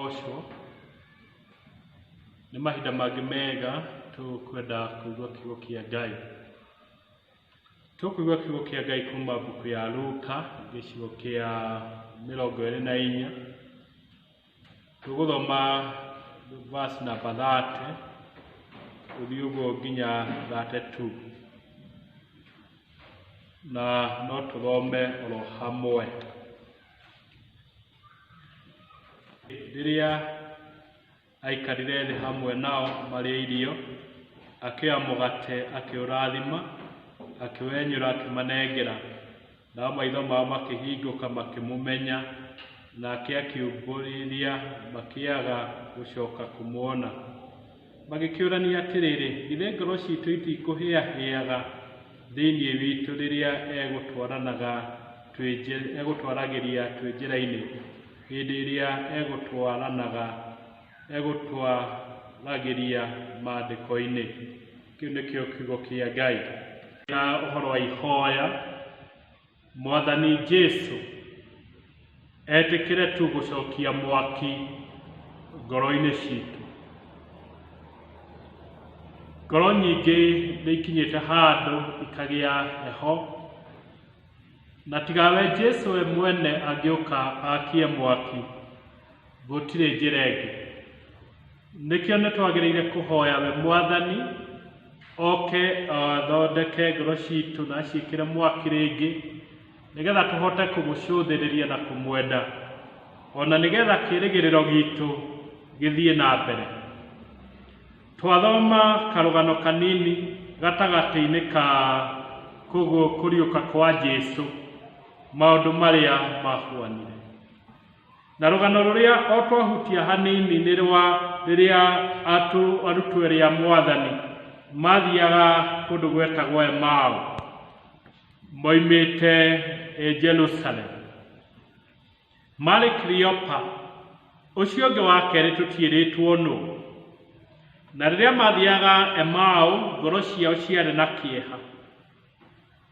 Gocwo nĩ mahinda mangĩ mega tũkwenda kũigua kiugo kĩa Ngai. Tũkũigua kiugo kĩa Ngai kuma mbuku ya Luka gĩcigo kĩa 24. Tũgũthoma verse number 30 gũthiĩ ũguo nginya 32. Na no tũthome oro hamwe. Rĩrĩa aikarire thĩ hamwe nao marĩ irio, akĩoya mũgate akĩũrathima, akĩwenyũra akĩmanengera, nao maitho mao makĩhingũka makĩmũmenya, nake akiumbũrithia makĩaga gũcoka kũmuona. Magĩkĩũrania atĩrĩrĩ, githĩ ngoro ciitũ itikũhĩahĩaga thĩinĩ witũ rĩrĩa egũtwaragĩria twĩ njĩra-inĩ, hĩndĩ ĩrĩa egũtwaragĩria maandĩko-inĩ. Kĩu nĩkĩo kiugo kĩa Ngai. Na ũhoro wa ihoya, Mwathani Jesũ etĩkĩre tu gũcokia mwaki ngoro-inĩ citũ. Ngoro nyingĩ nĩ ikinyĩte handũ ikagĩa heho, na tigawe Jesũ we mwene angĩũka akie mwaki, gũtirĩ njĩra ĩngĩ. Nĩkĩo nĩ twagĩrĩire kũhoya we Mwathani oke athondeke ngoro citũ na aciĩkĩre mwaki rĩngĩ, nĩgetha tũhote kũmũcũthĩrĩria na kũmwenda, ona nĩgetha kĩĩrĩgĩrĩro gitũ gĩthiĩ na mbere. Twathoma karũgano kanini gatagatĩ-inĩ ka kũriũka kwa Jesũ, maũndũ marĩa mahuanire. Na rũgano rũrĩa o twahutia hanini nĩ rĩrĩa arutwo erĩ a Mwathani mathiaga kũndũ gwetagwo Emau, moimĩte Jerusalem. Marĩ Cleopa, ũcio ũngĩ wa kerĩ tũtiĩrĩtwo nũ. Na rĩrĩa mathiaga Emau, ngoro ciao ciarĩ na kĩeha,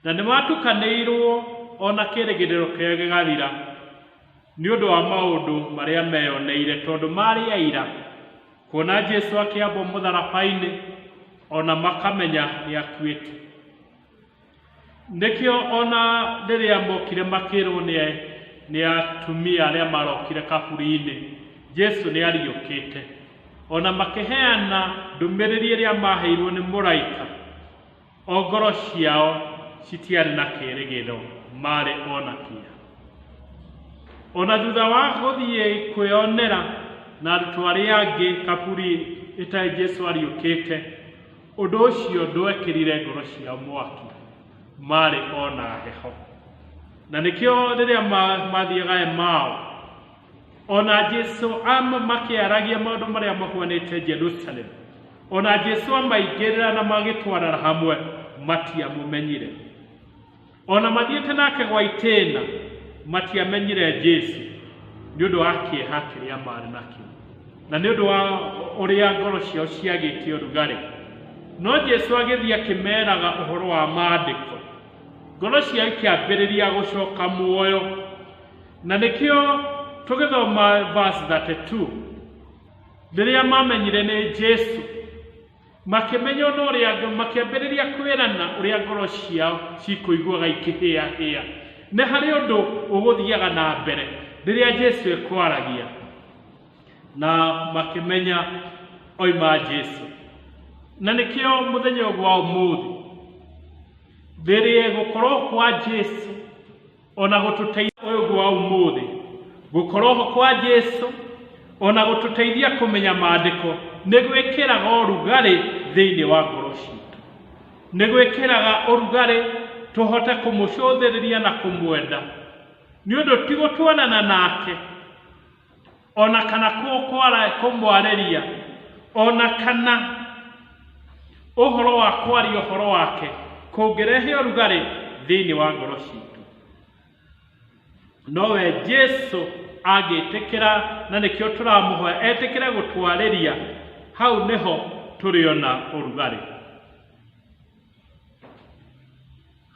na nĩ matukanĩirwo ona kĩĩrĩgĩrĩro kĩao gĩgathira nĩ ũndũ wa maũndũ marĩa meyoneire, tondũ marĩ aira kuona Jesũ akĩambwo mũtharaba-inĩ, ona makamenya nĩ akuĩte. Nĩkĩo ona rĩrĩa mokire makĩrwo nĩ atumia arĩa marokire kaburi-inĩ, Jesũ nĩ ariũkĩte, ona makĩheana ndũmĩrĩri ĩrĩa maheirwo nĩ mũraika, o ngoro ciao citiarĩ na kĩĩrĩgĩrĩro, marĩ ona kĩeha. Ona thutha wa gũthiĩ kwĩonera na arutwo arĩa angĩ kaburi ĩtarĩ Jesũ ariũkĩte, ũndũ ũcio ndwekĩrire ngoro ciao mwaki, marĩ ona heho. Na nĩkĩo rĩrĩa mathiaga Emau, ona Jesũ makĩaragia maũndũ marĩa mahuanĩte Jerusalem, ona Jesũ amaingĩrĩra na magĩtwarana hamwe, matiamũmenyire. Ona mathiĩte nake gwa itĩĩna, matiamenyire Jesũ nĩ ũndũ wa kĩeha kĩrĩa marĩ nakĩo, na nĩ ũndũ wa ũrĩa ngoro ciao ciagĩte ũrugarĩ. No Jesũ agĩthiĩ akĩmeraga ũhoro wa maandĩko, ngoro ciao ikĩambĩrĩria gũcoka muoyo. Na nĩkĩo tũgĩthoma verse 32, rĩrĩa mamenyire nĩ Jesũ, makĩmenya ũrĩa makĩambĩrĩria kwĩrana ũrĩa ngoro ciao cikũiguaga ikĩhĩahĩa. Nĩ harĩ ũndũ ũgũthiaga na mbere rĩrĩa Jesũ ekwaragia, na makĩmenya oima Jesũ. Na nĩkĩo mũthenya wa ũmũthĩ, rĩrĩa gũkorwo kwa Jesũ ona gũtũteithia ũyũ wa ũmũthĩ, gũkorwo kwa Jesũ ona gũtũteithia kũmenya maandĩko, nĩ gwĩkĩraga ũrugarĩ thĩinĩ wa ngoro citũ, nĩ gwĩkĩraga ũrugarĩ tũhote kũmũcũthĩrĩria na kũmwenda, nĩ ũndũ ti gũtwarana nake, ona kana kũmwarĩria, ona kana ũhoro wa kwaria ũhoro wake kũngĩrehe ũrugarĩ thĩinĩ wa ngoro citũ. Nowe Jesũ angĩtĩkĩra, na nĩkĩo tũramũhoya etĩkĩre gũtwarĩria, hau nĩho tũrĩona ũrugarĩ.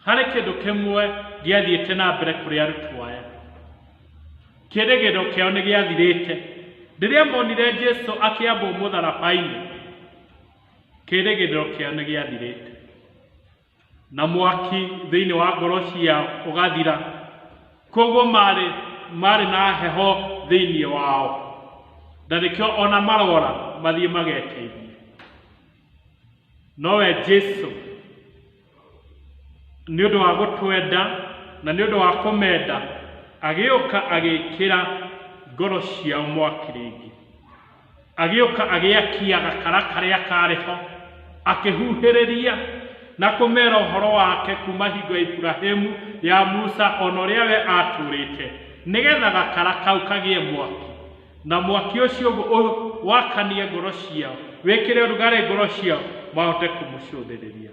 Harĩ kĩndũ kĩmwe gĩathiĩte na mbere kũrĩ arutwo aya, kĩĩrĩgĩrĩro kĩao nĩ gĩathirĩte Rĩrĩa monire Jesu akĩambwo mũtharaba-inĩ, kĩĩrĩgĩrĩro kĩao nĩ gĩathirĩte, na mwaki thĩinĩ wa ngoro ciao ũgathira. Koguo marĩ na heho thĩinĩ wao, na nĩkĩo ona marora mathiĩ mageteithie. Nowe Jesu nĩ ũndũ wa gũtwenda na nĩ ũndũ wa kũmenda, agĩũka agĩkĩra ngoro ciao mwaki rĩngĩ, agĩũka agĩakia gakara karĩa karĩ ho, akĩhuhĩrĩria na kũmera ũhoro wake kuma hingo ya Ibrahimu, ya Musa, ona ũrĩa we atũrĩte, nĩgetha gakara kau kagĩe mwaki, na mwaki ũcio wakanie ngoro ciao, wĩkĩre ũrugarĩ ngoro ciao, mahote kũmũcũthĩrĩria.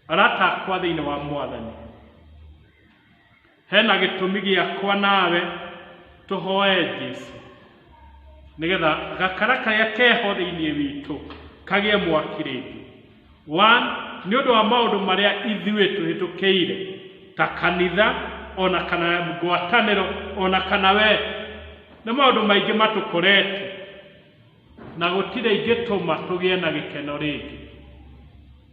Arata akwa thĩinĩ wa Mwathani, hena gĩtũmi gĩakwa nawe tũhoe Jesu, nĩgetha gakara karĩa keho thĩinĩ witũ kagĩe mwaki rĩngĩ. One, nĩ ũndũ wa maũndũ marĩa ithuĩ tũhĩtũkĩire ta kanitha, ona kana ngwatanĩro, ona kana we, nĩ maũndũ maingĩ matũkorete na gũtirĩ ingĩtũma tũgĩe na gĩkeno rĩngĩ.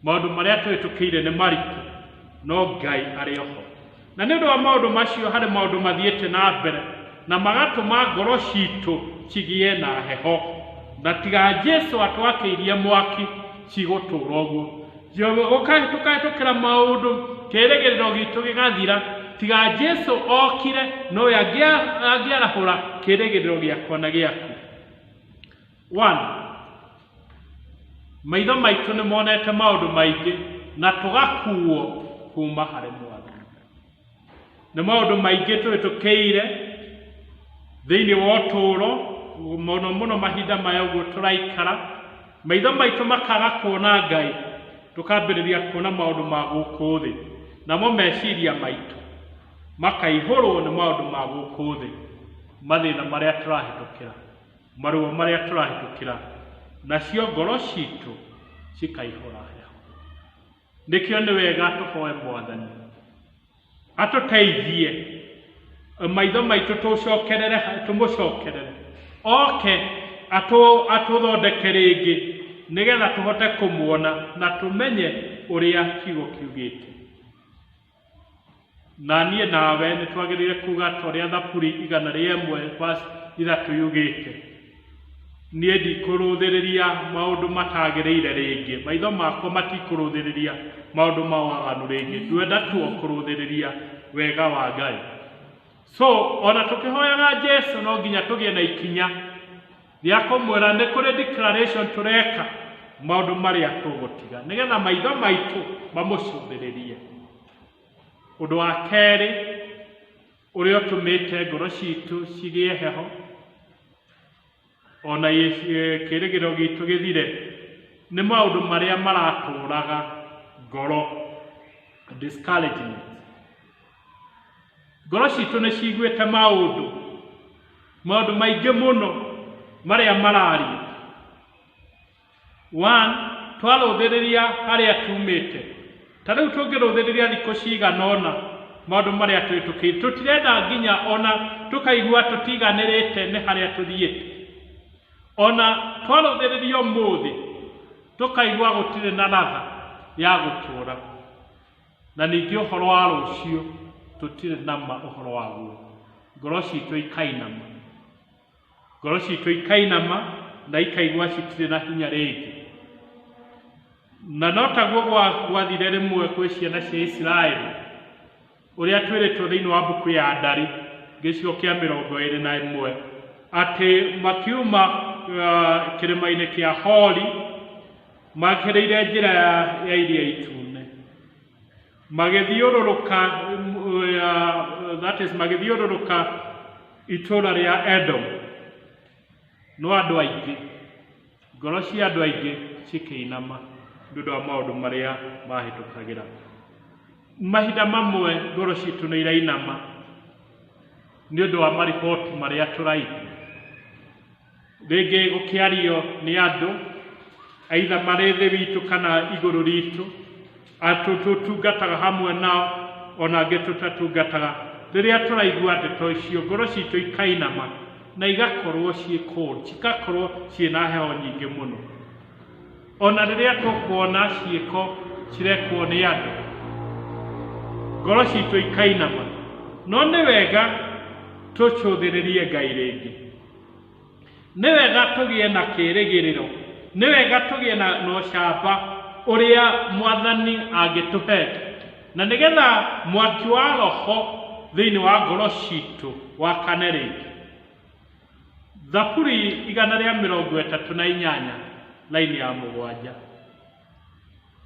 Maũndũ marĩa tũhĩtũkĩire nĩ maritũ, no Ngai arĩ oho. Na nĩ ũndũ wa maũndũ macio harĩ maũndũ mathiĩte na mbere na magatũma ngoro citũ cigĩe na heho, na tiga Jesu atwakĩirie mwaki cigũtũũra ũguo. Tũkahĩtũkĩra maũndũ, kĩĩrĩgĩrĩro gitũ gĩgathira, tiga Jesu okire nowe angĩarahũra kĩĩrĩgĩrĩro gĩakwa na gĩaku. One, maitho maitũ nĩ monete maũndũ maingĩ na tũgakuo kuma harĩ Mwathani. Nĩ maũndũ maingĩ tũhĩtũkĩire thĩinĩ wa ũtũũro, mũno mũno mahinda maya ũguo tũraikara, maitho maitũ makaga kuona Ngai, tũkambĩrĩria kuona maũndũ ma gũkũ thĩ, namo meciria maitũ makaihũrwo nĩ maũndũ ma gũkũ thĩ, mathĩna marĩa tũrahĩtũkĩra, maruo marĩa tũrahĩtũkĩra, nacio ngoro citũ cikaihũra heho. Nĩkĩo nĩ wega tũhoe Mwathani atũteithie, maitho maitũ tũmũcokerere, oke atũthondeke rĩngĩ, nĩgetha tũhote kũmuona na tũmenye ũrĩa kiugo kiugĩte. Na niĩ nawe nĩ twagĩrĩire kuuga ta ũrĩa Thaburi 1:3 yugĩte, niĩ ndikũrũthĩrĩria maũndũ matagĩrĩire rĩngĩ, maitho makwa matikũrũthĩrĩria maũndũ ma waganu rĩngĩ, ndwenda tu kũrũthĩrĩria wega wa Ngai. So ona tũkĩhoyaga Jesu no nginya tũgĩe na ikinya rĩa kũmwĩra nĩ kũrĩ declaration tũreka maũndũ marĩa tũgũtiga, nĩgetha maitho maitũ mamũcũthĩrĩrie. Ũndũ wa kerĩ ũrĩa ũtũmĩte ngoro citũ cigĩe heho, ona kĩĩrĩgĩrĩro gitũ gĩthire, nĩ maũndũ marĩa maratũũraga ngoro, discouragement. Ngoro citũ nĩ ciguĩte maũndũ maingĩ mũno marĩa mararia. One, twarũthĩrĩria harĩa tumĩte. Ta rĩu tũngĩrũthĩrĩria thikũ cigana ũna maũndũ marĩa tũhĩtũkĩire, tũtirenda nginya ona tũkaigua tũtiganĩrĩte nĩ harĩa tũthiĩte. Ona twarũthĩrĩria ũmũthĩ tũkaigua gũtirĩ na latha ya gũtũũra, na ningĩ ũhoro wa rũciũ tũtirĩ na ũhoro waguo. Ngoro citũ ikainama, ngoro citũ ikainama na ikaigua citirĩ na hinya rĩngĩ. Na no taguo gwathire rĩmwe kwĩ ciana cia Isiraeli, ũrĩa twĩrĩtwo thĩinĩ wa mbuku ya Ndari gĩcigo kĩa 21, atĩ makiuma kĩrĩma-inĩ kĩa Hori makĩrĩire njĩra ya Iria Itune, magĩthiũrũrũka magĩthiũrũrũka itũũra rĩa Edom. No andũ aingĩ, ngoro cia andũ aingĩ cikĩinama nĩ ũndũ wa maũndũ marĩa mahĩtũkagĩra. Mahinda mamwe ngoro citũ nĩ irainama nĩ ũndũ wa mariboti marĩa tũraigua, rĩngĩ gũkĩario nĩ andũ aitha marĩ thĩ witũ kana igũrũ ritũ, tũtungataga hamwe nao, ona angĩ tũtatungataga. Rĩrĩa tũraigua ndeto icio, ngoro citũ ikainama na igakorwo ciĩ cold, cikakorwo ciĩna heho nyingĩ mũno. Ona rĩrĩa tũkuona ciĩko cirekwo nĩ andũ, ngoro citũ ikainama, no nĩ wega tũcũthĩrĩrie Ngai rĩngĩ. Nĩ wega tũgĩe na kĩĩrĩgĩrĩro, nĩ wega tũgĩe na ũcamba ũrĩa Mwathani angĩtũhete, na nĩgetha mwaki wa Roho thĩinĩ wa ngoro citũ wakane rĩngĩ. Zaburi 138 laini ya 7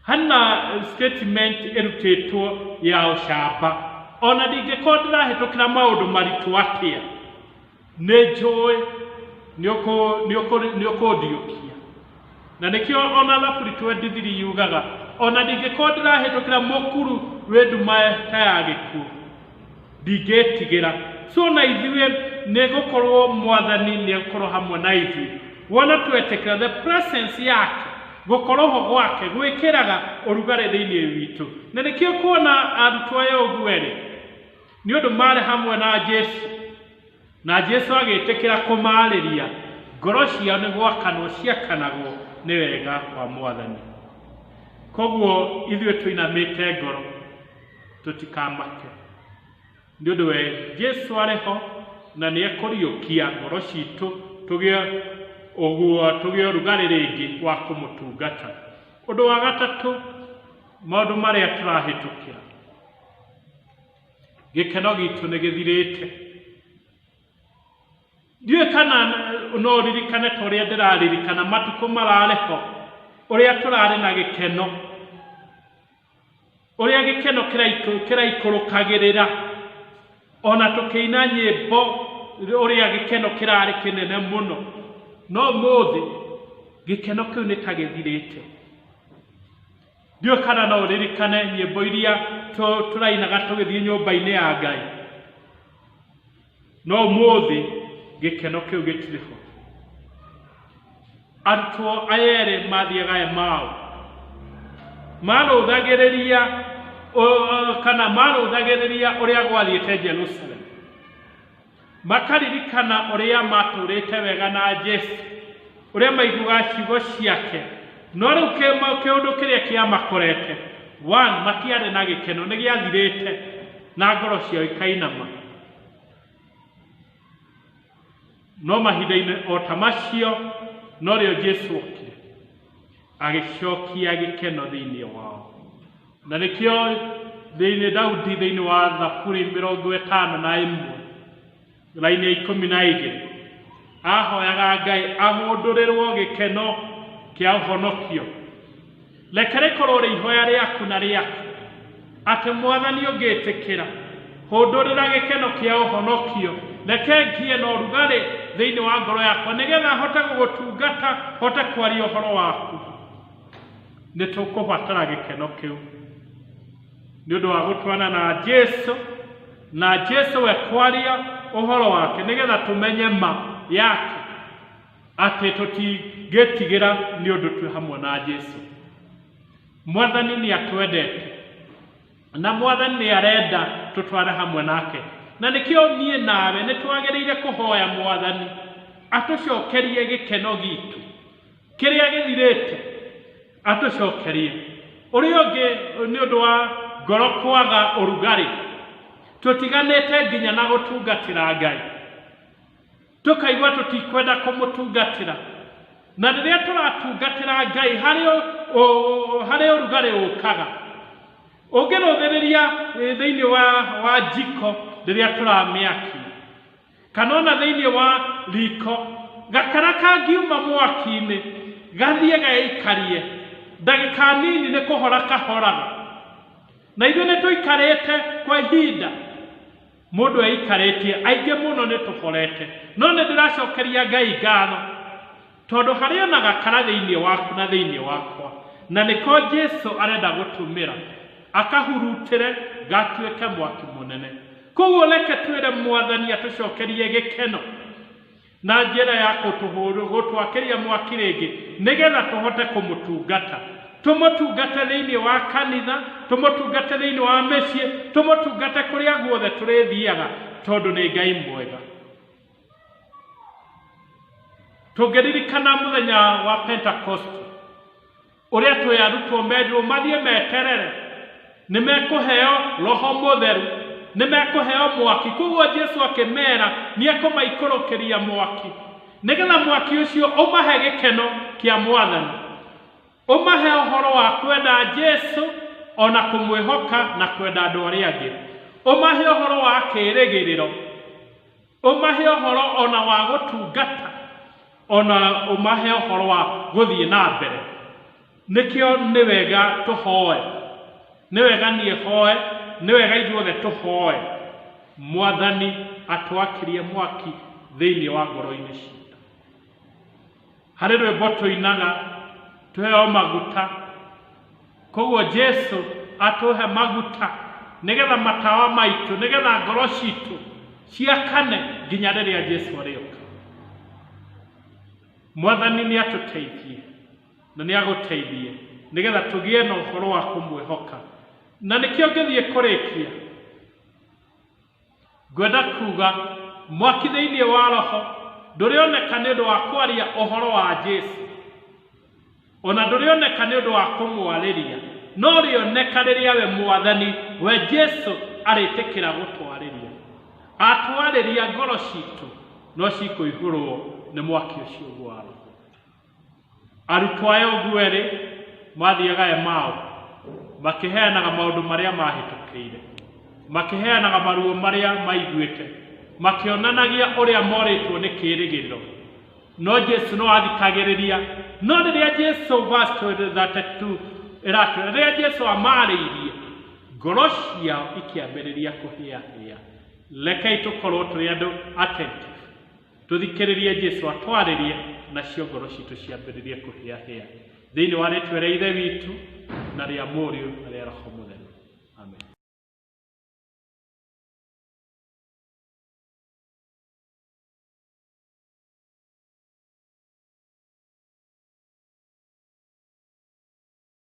hana statement ĩrutĩtwo ya ũcamba. Ona ndingĩkorwo ndĩrahĩtũkĩra maũndũ maritũ atĩa, nĩ njũĩ nĩ ũkũndiũkia. Na nĩkĩo ona Zaburi 23 yugaga, ona ndingĩkorwo ndĩrahĩtũkĩra mũkuru wĩ nduma ta ya gĩkuũ, ndingĩtigĩra. So na ithuĩ nĩ gũkorwo Mwathani nĩ gũkorwo hamwe na ithuĩ. Wona twetĩkĩra the presence yake, gũkorwo ho gwake gwĩkĩraga ũrugarĩ thĩinĩ witũ. Na nĩkĩo kuona arutwo aya ũguo-rĩ, nĩ ũndũ marĩ hamwe na Jesu, na Jesu agĩtĩkĩra kũmaarĩria, ngoro ciao nĩ gwakanwo ciakanagwo nĩ wega wa Mwathani. Koguo ithuĩ tũinamĩte ngoro tũtikamake, nĩ ũndũ we Jesu arĩ ho na nĩ ekũriũkia ngoro citũ tũgĩe ũrugarĩ rĩngĩ wa kũmũtungata. Ũndũ wa gatatũ, maũndũ marĩa tũrahĩtũkĩra, gĩkeno gitũ nĩ gĩthirĩte. Ndiũĩ kana no ũririkane ta ũrĩa ndĩraririkana matukũ mararĩ ho, ũrĩa tũrarĩ na gĩkeno, ũrĩa gĩkeno kĩraikũrũkagĩrĩra, ona tũkĩina nyĩmbo ũrĩa gĩkeno kĩrarĩ kĩnene mũno. No ũmũthĩ gĩkeno kĩu nĩ ta gĩthirĩte. Ndiũĩ kana no ũririkane nyĩmbo iria tũrainaga tũgĩthiĩ nyũmba-inĩ ya Ngai. No ũmũthĩ gĩkeno kĩu gĩtirĩ ho. Arutwo aya erĩ mathiaga Emau, marũthagĩrĩria ũrĩa gwathiĩte Jerusalem, makaririkana ũrĩa matũrĩte wega na Jesu, ũrĩa maiguaga ciugo ciake. No rĩu kĩũndũ kĩrĩa kĩamakorete, matiarĩ na gĩkeno, nĩ gĩathirĩte na ngoro ciao ikainama. No mahinda-inĩ o ta macio, no rĩo Jesu okire agĩcokia gĩkeno thĩinĩ wao. Na nĩkĩo Daudi thĩinĩ wa Zaburi 51 laini ya 12 ahoyaga Ngai ahũndũrĩrwo gĩkeno kĩa ũhonokio. Reke rĩkorwo rĩ ihoya rĩaku na rĩaku, atĩ Mwathani ũngĩtĩkĩra, hũndũrĩra gĩkeno kĩa ũhonokio. Reke ngĩe na ũrugarĩ thĩinĩ wa ngoro yakwa, nĩgetha hote gũgũtungata, hote kwaria ũhoro waku. Nĩ tũkũbatara gĩkeno kĩu nĩ ũndũ wa gũtwarana na Jesu, na Jesu we kwaria ũhoro wake, nĩgetha tũmenye ma yake, atĩ tũtingĩtigĩra nĩ ũndũ twĩ hamwe na Jesu. Mwathani nĩ atwendete, na Mwathani nĩ arenda tũtware hamwe nake. Na nĩkĩo niĩ nawe nĩ twagĩrĩire kũhoya Mwathani atũcokerie gĩkeno gitũ kĩrĩa gĩthirĩte, atũcokerie. Ũrĩa ũngĩ nĩ ũndũ wa ngoro kwaga ũrugarĩ, tũtiganĩte nginya na gũtungatĩra Ngai, tũkaigua tũtikwenda kũmũtungatĩra. Na rĩrĩa tũratungatĩra Ngai, harĩ ũrugarĩ ũkaga. Ũngĩrũthĩrĩria thĩinĩ wa jiko rĩrĩa tũramĩaki, kana ona thĩinĩ wa riko, gakara kangiuma mwaki-inĩ gathiĩ geikarie, ndagĩka nini nĩ kũhora kahoraga. Na ithuĩ nĩ tũikarĩte kwa ihinda, mũndũ eikarĩtie, aingĩ mũno nĩ tũhorete. No nĩ ndĩracokeria Ngai ngatho, tondũ harĩ ona gakara thĩinĩ waku na thĩinĩ wakwa, na nĩko Jesu arenda gũtũmĩra akahurutĩre gatuĩke mwaki mũnene. Koguo reke twĩre Mwathani atũcokerie gĩkeno na njĩra ya gũtwakĩria mwaki rĩngĩ, nĩgetha tũhote kũmũtungata. Tũmũtungate thĩinĩ wa kanitha, tũmũtungate thĩinĩ wa mĩciĩ, tũmũtungate kũrĩa guothe tũrĩthiaga, tondũ nĩ Ngai mwega. Tũngĩririkana mũthenya wa Pentecost ũrĩa twĩ arutwo mendirwo mathiĩ meterere, nĩ mekũheo Roho Mũtheru, nĩ mekũheo mwaki. Koguo Jesu akĩmera nĩ ekũmaikũrũkĩria mwaki, nĩgetha mwaki ũcio ũmahe gĩkeno kĩa Mwathani, ũmahe ũhoro wa kwenda Jesu ona kũmwĩhoka na kwenda andũ arĩa angĩ, ũmahe ũhoro wa kĩĩrĩgĩrĩro, ũmahe ũhoro ona wa gũtungata, ona ũmahe ũhoro wa gũthiĩ na mbere. Nĩkĩo nĩ wega tũhoe, nĩ wega niĩ hoe, nĩ wega ithuothe tũhoe Mwathani atwakĩrie mwaki thĩinĩ wa ngoro-inĩ citũ. Harĩ rwĩmbo tũinaga tũheo maguta, koguo Jesu atũhe maguta nĩgetha matawa maitũ, nĩgetha ngoro citũ ciakane nginya rĩrĩa Jesu arĩũka. Mwathani nĩ atũteithie na nĩ agũteithie nĩgetha tũgĩe na ũhoro wa kũmwĩhoka. Na nĩkĩo ngĩthiĩ kũrĩkia, ngwenda kuga mwaki thĩinĩ wa roho ndũrĩoneka nĩ ũndũ wa kwaria ũhoro wa Jesu, ona ndũrĩoneka nĩ ũndũ wa kũmwarĩria, no rĩoneka rĩrĩa we Mwathani we Jesu arĩtĩkĩra gũtwarĩria. Atwarĩria ngoro citũ no cikũihũrwo nĩ mwaki ũcio wa roho. Arutwo aya ũguo erĩ mathiaga Emau makĩheanaga maũndũ marĩa mahĩtũkĩire, makĩheanaga maruo marĩa maiguĩte, makĩonanagia ũrĩa morĩtwo nĩ kĩĩrĩgĩrĩro. No Jesu no athikagĩrĩria. No rĩrĩa Jesu verse 32 ĩratwĩra rĩrĩa Jesu amarĩirie, ngoro ciao ikĩambĩrĩria kũhĩahĩa. Rekei tũkorwo tũrĩ andũ attentive, tũthikĩrĩrie Jesu atwarĩrie, nacio ngoro citũ ciambĩrĩrie kũhĩahĩa thĩinĩ wa rĩtwa rĩa Ithe witũ na rĩa Mũriũ na rĩa Roho Mũtheru.